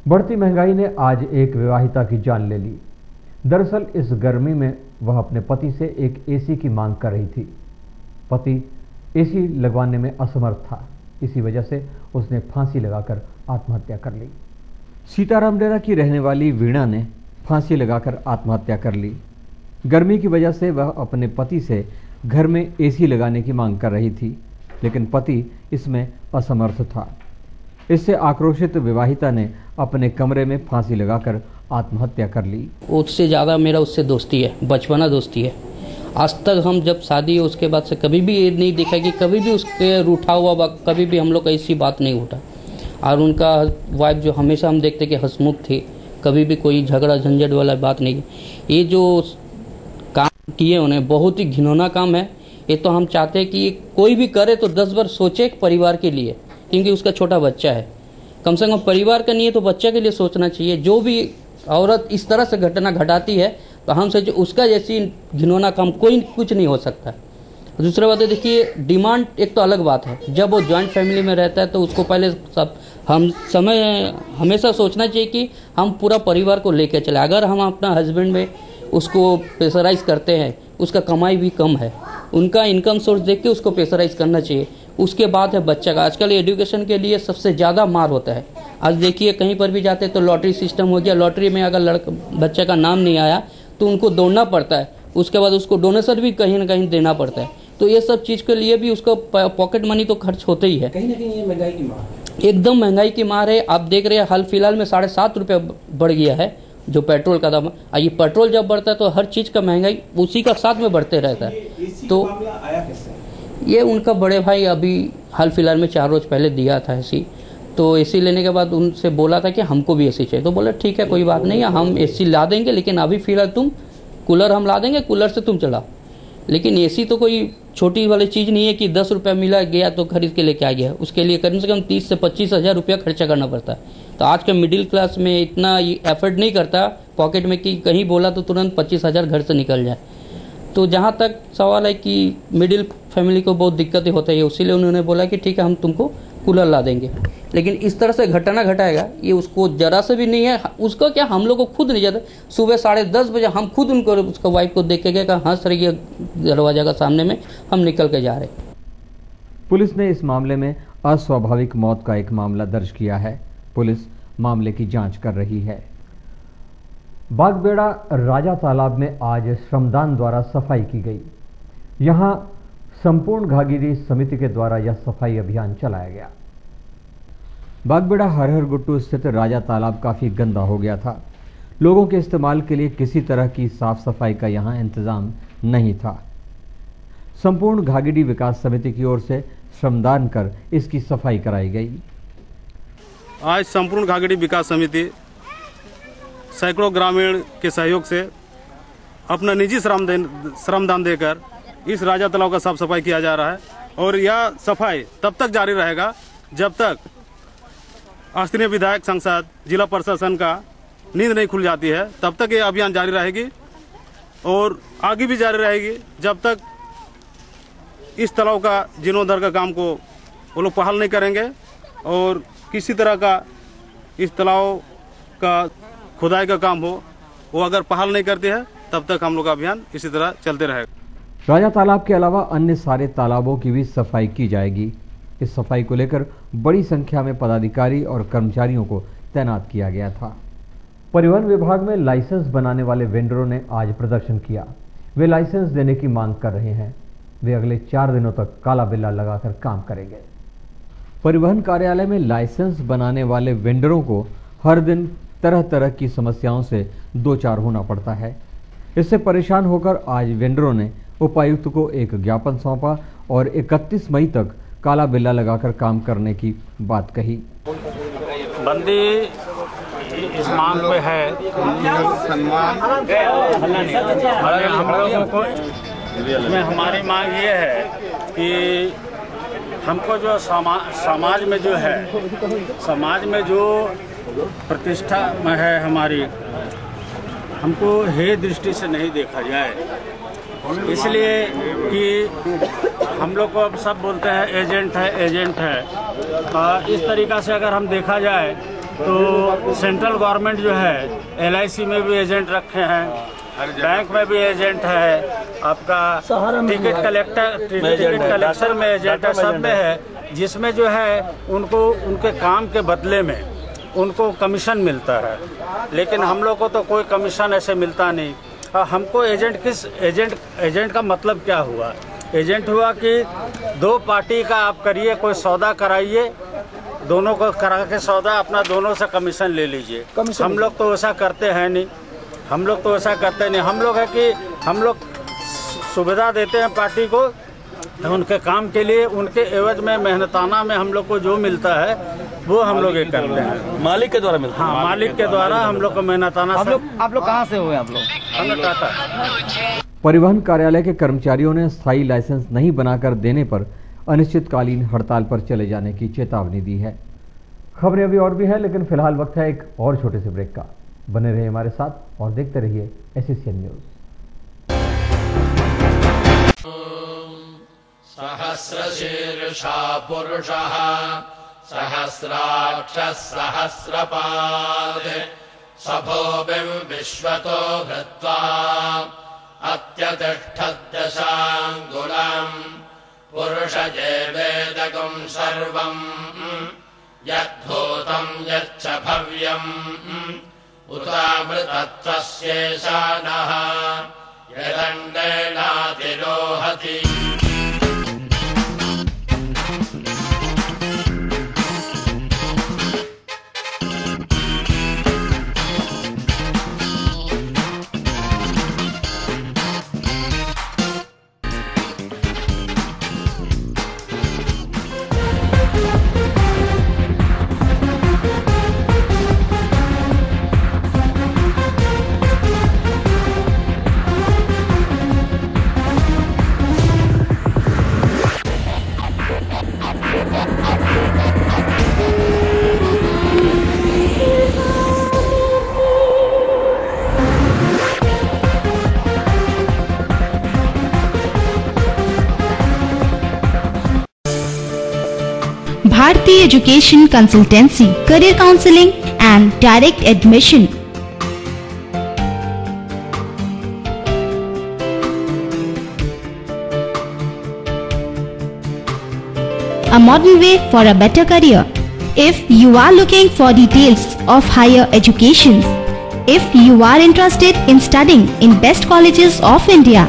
बढ़ती महंगाई ने आज एक विवाहिता की जान ले ली। दरअसल इस गर्मी में वह अपने पति से एक एसी की मांग कर रही थी। पति एसी लगवाने में असमर्थ था, इसी वजह से उसने फांसी लगाकर आत्महत्या कर ली। सीताराम डेरा की रहने वाली वीणा ने फांसी लगाकर आत्महत्या कर ली। गर्मी की वजह से वह अपने पति से घर में एसी लगाने की मांग कर रही थी, लेकिन पति इसमें असमर्थ था। इससे आक्रोशित विवाहिता ने अपने कमरे में फांसी लगाकर आत्महत्या कर ली। उससे ज़्यादा मेरा उससे दोस्ती है, बचपना दोस्ती है। आज तक हम जब शादी हो उसके बाद से कभी भी ये नहीं देखा कि कभी भी उसके रूठा हुआ कभी भी हम लोग का ऐसी बात नहीं उठा। और उनका वाइफ जो हमेशा हम देखते कि हंसमुख थी, कभी भी कोई झगड़ा झंझट वाला बात नहीं। ये जो काम किए उन्हें बहुत ही घिनौना काम है। ये तो हम चाहते हैं कि कोई भी करे तो 10 बार सोचे परिवार के लिए, क्योंकि उसका छोटा बच्चा है। कम से कम परिवार का नहीं है तो बच्चा के लिए सोचना चाहिए। जो भी औरत इस तरह से घटना घटाती है तो हम सोचे उसका जैसी घिनौना काम कोई कुछ नहीं हो सकता। दूसरा बात है, देखिए डिमांड एक तो अलग बात है। जब वो जॉइंट फैमिली में रहता है तो उसको पहले सब हमेशा सोचना चाहिए कि हम पूरा परिवार को लेकर चले। अगर हम अपना हस्बैंड में उसको प्रेशराइज करते हैं, उसका कमाई भी कम है, उनका इनकम सोर्स देख के उसको प्रेशराइज करना चाहिए। उसके बाद है बच्चा का। आजकल एजुकेशन के लिए सबसे ज़्यादा मार होता है। आज देखिए कहीं पर भी जाते हैं तो लॉटरी सिस्टम हो गया। लॉटरी में अगर बच्चे का नाम नहीं आया तो उनको दौड़ना पड़ता है, उसके बाद उसको डोनेशन भी कहीं ना कहीं देना पड़ता है। तो ये सब चीज़ के लिए भी उसको पॉकेट मनी तो खर्च होते ही है। कहीं ना कहीं ये महंगाई की मार, एकदम महंगाई की मार है। आप देख रहे हैं हाल फिलहाल में 7.5 रुपये बढ़ गया है जो पेट्रोल का दाम। ये पेट्रोल जब बढ़ता है तो हर चीज़ का महंगाई उसी का साथ में बढ़ते रहता है। तो आया कैसे? ये उनका बड़े भाई अभी हाल फिलहाल में 4 रोज पहले दिया था एसी। तो एसी लेने के बाद उनसे बोला था कि हमको भी एसी चाहिए। तो बोला ठीक है कोई बात नहीं है, हम एसी ला देंगे, लेकिन अभी फिलहाल तुम कूलर हम ला देंगे, कूलर से तुम चलाओ। लेकिन एसी तो कोई छोटी वाली चीज़ नहीं है कि 10 रुपया मिला गया तो खरीद के लेके आ गया। उसके लिए कम से कम 30 से 25 हज़ार रुपया खर्चा करना पड़ता है। तो आज के मिडिल क्लास में इतना एफर्ट नहीं करता पॉकेट में कि कहीं बोला तो तुरंत 25 हज़ार घर से निकल जाए। तो जहाँ तक सवाल है कि मिडिल फैमिली को बहुत दिक्कतें होती है, इसीलिए उन्होंने बोला कि ठीक है हम तुमको कूलर ला देंगे। लेकिन इस तरह से घटना घटाएगा ये उसको जरा से भी नहीं है। उसका क्या, हम लोग को खुद नहीं जाता। सुबह 10:30 बजे हम खुद उनको उसका वाइफ को देख के गए, हंस रही है दरवाजा का सामने में, हम निकल के जा रहे। पुलिस ने इस मामले में अस्वाभाविक मौत का एक मामला दर्ज किया है। पुलिस मामले की जांच कर रही है। बागबेड़ा राजा तालाब में आज श्रमदान द्वारा सफाई की गई। यहां संपूर्ण घाघीरी समिति के द्वारा यह सफाई अभियान चलाया गया। बागबेड़ा हरहर गुट्टू स्थित राजा तालाब काफी गंदा हो गया था। लोगों के इस्तेमाल के लिए किसी तरह की साफ सफाई का यहां इंतजाम नहीं था। संपूर्ण घाघीरी विकास समिति की ओर से श्रमदान कर इसकी सफाई कराई गई। आज संपूर्ण घाघीरी विकास समिति सैकड़ों ग्रामीण के सहयोग से अपना निजी श्रमदान देकर इस राजा तालाब का साफ सफाई किया जा रहा है। और यह सफाई तब तक जारी रहेगा जब तक स्थानीय विधायक, सांसद, जिला प्रशासन का नींद नहीं खुल जाती है, तब तक ये अभियान जारी रहेगी और आगे भी जारी रहेगी जब तक इस तालाब का जीर्णोद्धार का काम को वो लोग पहल नहीं करेंगे और किसी तरह का इस तालाब का खुदाई का काम हो वो अगर पहल नहीं करती है तब तक हम लोग का अभियान इसी तरह चलते रहेगा। राजा तालाब के अलावा अन्य सारे तालाबों की भी सफाई की जाएगी। इस सफाई को लेकर बड़ी संख्या में पदाधिकारी और कर्मचारियों को तैनात किया गया था। परिवहन विभाग में लाइसेंस बनाने वाले वेंडरों ने आज प्रदर्शन किया। वे लाइसेंस देने की मांग कर रहे हैं। वे अगले 4 दिनों तक काला बिल्ला लगाकर काम करेंगे। परिवहन कार्यालय में लाइसेंस बनाने वाले वेंडरों को हर दिन तरह तरह की समस्याओं से दो चार होना पड़ता है। इससे परेशान होकर आज वेंडरों ने उपायुक्त को एक ज्ञापन सौंपा और 31 मई तक काला बिल्ला लगाकर काम करने की बात कही। बंदी इस मांग पे है हम लोगों को, इसमें हमारी मांग ये है कि हमको जो समाज में जो है, समाज में जो प्रतिष्ठा में है हमारी, हमको हे दृष्टि से नहीं देखा जाए। इसलिए कि हम लोग को अब सब बोलते हैं एजेंट है, एजेंट है। इस तरीक़ा से अगर हम देखा जाए तो सेंट्रल गवर्नमेंट जो है LIC में भी एजेंट रखे हैं, बैंक में भी एजेंट है, आपका टिकट कलेक्शन में एजेंट है, सब में है, जिसमें जो है उनको उनके काम के बदले में उनको कमीशन मिलता है। लेकिन हम लोग को तो कोई कमीशन ऐसे मिलता नहीं। हमको एजेंट का मतलब क्या हुआ? एजेंट हुआ कि दो पार्टी का आप करिए, कोई सौदा कराइए, दोनों को करा के सौदा अपना दोनों से कमीशन ले लीजिए। हम लोग तो ऐसा करते हैं नहीं, हम लोग है कि हम लोग सुविधा देते हैं पार्टी को उनके काम के लिए, उनके एवज में मेहनताना में हम लोग को जो मिलता है वो हम लोग ये करते हैं। मालिक के द्वारा मिलता है? हाँ, मालिक के द्वारा हम लोग को मेहनताना। आप लोग कहाँ से हुए? आप लोग? हम टाटा। परिवहन कार्यालय के कर्मचारियों ने स्थायी लाइसेंस नहीं बनाकर देने पर अनिश्चितकालीन हड़ताल पर चले जाने की चेतावनी दी है। खबरें अभी और भी है, लेकिन फिलहाल वक्त है एक और छोटे से ब्रेक का। बने रहिए हमारे साथ और देखते रहिए SCCN न्यूज। सहस्रशीर्षा पुरुषः सहस्राक्षः सहस्रपाद सभोभिं विश्वतो भृत्वा अत्यतिष्ठद्दशाङ्गुलम् पुरुषजेवेदगुं सर्वम् यद्भूतं यच्च भव्यम् उतामृतत्वस्येषानः यदण्डेनातिरोहति। Bharti Education Consultancy, Career Counseling and Direct Admission. A modern way for a better career. If you are looking for details of higher education, if you are interested in studying in best colleges of India,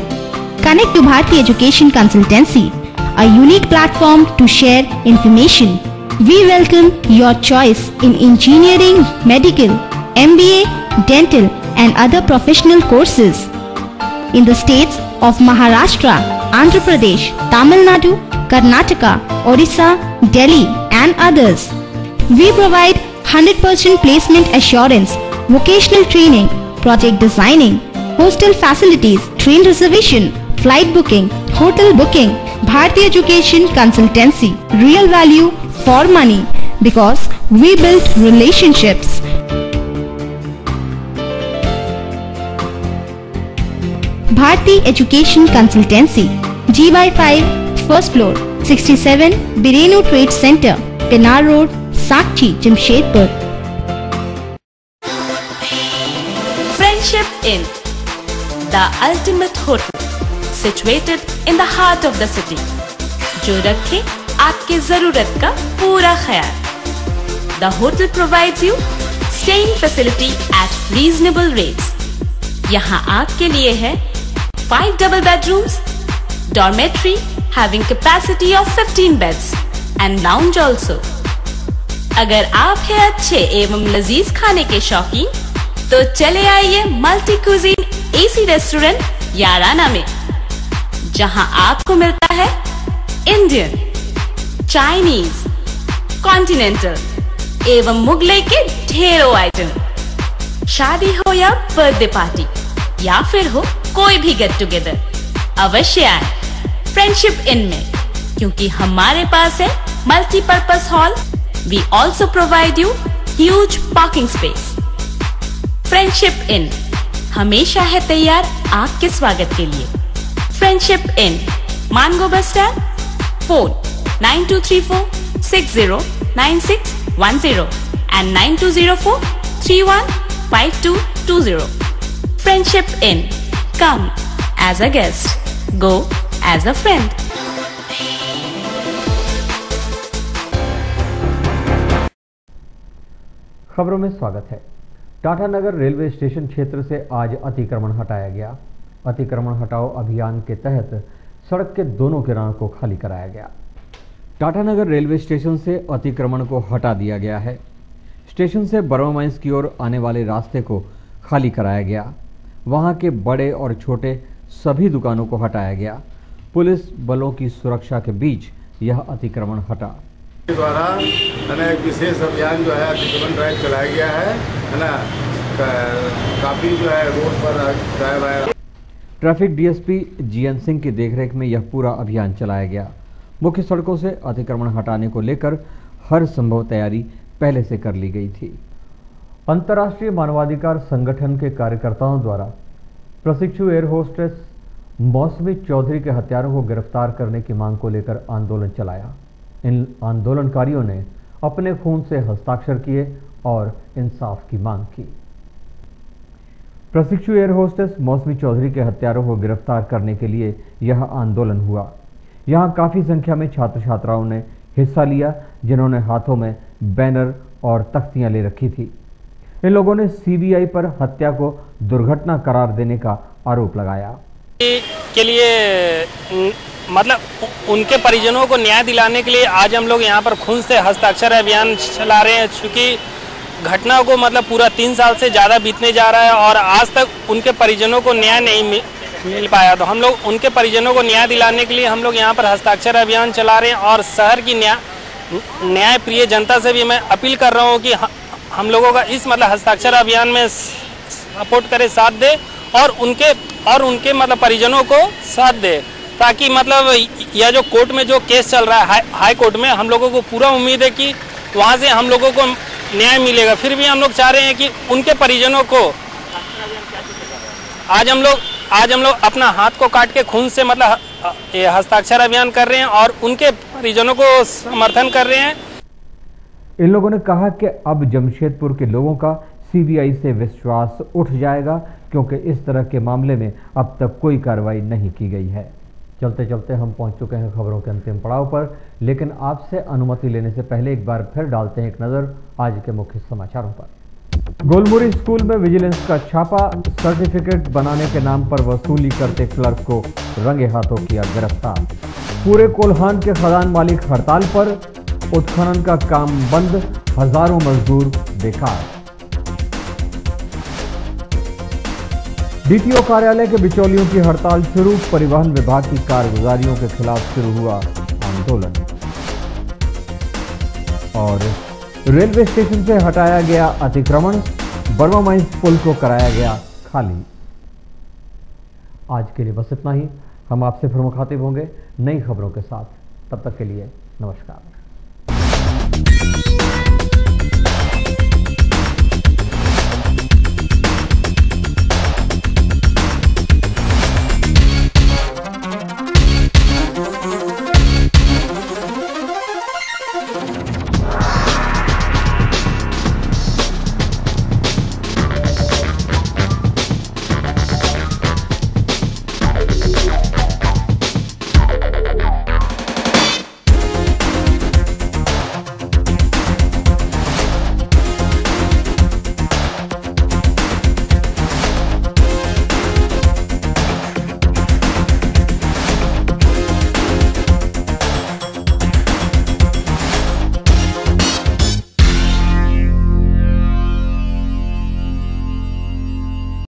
connect to Bharti Education Consultancy, a unique platform to share information. We welcome your choice in engineering, medical, MBA, dental and other professional courses in the states of Maharashtra, Andhra Pradesh, Tamil Nadu, Karnataka, Orissa, Delhi and others. We provide 100% placement assurance, vocational training, project designing, hostel facilities, train reservation, flight booking, hotel booking. Bharti Education Consultancy, real value for money, because we build relationships. Bharti Education Consultancy, G/5, first floor, 67, Birenu Trade Center, Pinar Road, Sakchi, Jamshedpur. Friendship Inn, the ultimate hotel, situated in the heart of the city, जो रखे आपके जरूरत का पूरा ख्याल. The hotel provides you staying facility at reasonable rates. यहाँ आपके लिए है 5 double bedrooms, dormitory having capacity of 15 beds and lounge also. अगर आप हैं अच्छे एवं लजीज खाने के शौकीन, तो चले आइए मल्टी कुजीन AC रेस्टोरेंट याराना में, जहां आपको मिलता है इंडियन, चाइनीज, कॉन्टिनेंटल एवं मुगलई के ढेरों आइटम। शादी हो या बर्थडे पार्टी या फिर हो कोई भी गेट टुगेदर, अवश्य आए फ्रेंडशिप इन में, क्योंकि हमारे पास है multipurpose hall. We also provide you huge parking space. Friendship Inn हमेशा है तैयार आपके स्वागत के लिए। Friendship in, Mango bus stand. Phone 9234 609610 and 9204-315220. Friendship Inn. Come as a guest. Go as a friend. खबरों में स्वागत है। टाटानगर रेलवे स्टेशन क्षेत्र से आज अतिक्रमण हटाया गया। अतिक्रमण हटाओ अभियान के तहत सड़क के दोनों किनारों को खाली कराया गया। टाटानगर रेलवे स्टेशन से अतिक्रमण को हटा दिया गया है। स्टेशन से बर्मा माइंस की ओर आने वाले रास्ते को खाली कराया गया। वहां के बड़े और छोटे सभी दुकानों को हटाया गया। पुलिस बलों की सुरक्षा के बीच यह अतिक्रमण हटा। द्वारा एक विशेष अभियान जो है अतिक्रमण ड्राइव चलाया गया है ना, काफी जो है रोड पर ड्राइव आया। ट्रैफिक डीएसपी जीएन सिंह की देखरेख में यह पूरा अभियान चलाया गया। मुख्य सड़कों से अतिक्रमण हटाने को लेकर हर संभव तैयारी पहले से कर ली गई थी। अंतर्राष्ट्रीय मानवाधिकार संगठन के कार्यकर्ताओं द्वारा प्रशिक्षु एयर होस्टेस मौसमी चौधरी के हत्यारों को गिरफ्तार करने की मांग को लेकर आंदोलन चलाया। इन आंदोलनकारियों ने अपने खून से हस्ताक्षर किए और इंसाफ की मांग की। प्रशिक्षु एयर होस्टेस मौसमी चौधरी के हत्यारों को गिरफ्तार करने के लिए यह आंदोलन हुआ। यहां काफी संख्या में छात्र छात्राओं ने हिस्सा लिया, जिन्होंने हाथों में बैनर और तख्तियां ले रखी थी। इन लोगों ने सीबीआई पर हत्या को दुर्घटना करार देने का आरोप लगाया। के लिए मतलब उनके परिजनों को न्याय दिलाने के लिए आज हम लोग यहाँ पर खून से हस्ताक्षर अभियान चला रहे हैं। चूँकि घटना को मतलब पूरा 3 साल से ज़्यादा बीतने जा रहा है और आज तक उनके परिजनों को न्याय नहीं मिल पाया, तो हम लोग उनके परिजनों को न्याय दिलाने के लिए हम लोग यहाँ पर हस्ताक्षर अभियान चला रहे हैं। और शहर की न्याय प्रिय जनता से भी मैं अपील कर रहा हूँ कि हम लोगों का इस मतलब हस्ताक्षर अभियान में सपोर्ट करे, साथ दे और उनके मतलब परिजनों को साथ दे, ताकि मतलब यह जो कोर्ट में जो केस चल रहा है हाई कोर्ट में, हम लोगों को पूरा उम्मीद है कि वहाँ से हम लोगों को न्याय मिलेगा। फिर भी हम लोग चाह रहे हैं कि उनके परिजनों को आज हम लोग अपना हाथ को काट के खून से मतलब ये हस्ताक्षर अभियान कर रहे हैं और उनके परिजनों को समर्थन कर रहे हैं। इन लोगों ने कहा कि अब जमशेदपुर के लोगों का सीबीआई से विश्वास उठ जाएगा, क्योंकि इस तरह के मामले में अब तक कोई कार्रवाई नहीं की गई है। चलते चलते हम पहुंच चुके हैं खबरों के अंतिम पड़ाव पर, लेकिन आपसे अनुमति लेने से पहले एक बार फिर डालते हैं एक नजर आज के मुख्य समाचारों पर। गोलमुरी स्कूल में विजिलेंस का छापा। सर्टिफिकेट बनाने के नाम पर वसूली करते क्लर्क को रंगे हाथों किया गिरफ्तार। पूरे कोल्हान के खदान मालिक हड़ताल पर, उत्खनन का काम बंद, हजारों मजदूर बेकार। डीटीओ कार्यालय के बिचौलियों की हड़ताल शुरू। परिवहन विभाग की कारगुजारियों के खिलाफ शुरू हुआ आंदोलन। और रेलवे स्टेशन से हटाया गया अतिक्रमण, बर्मा माइंस पुल को कराया गया खाली। आज के लिए बस इतना ही। हम आपसे फिर मुखातिब होंगे नई खबरों के साथ। तब तक के लिए नमस्कार।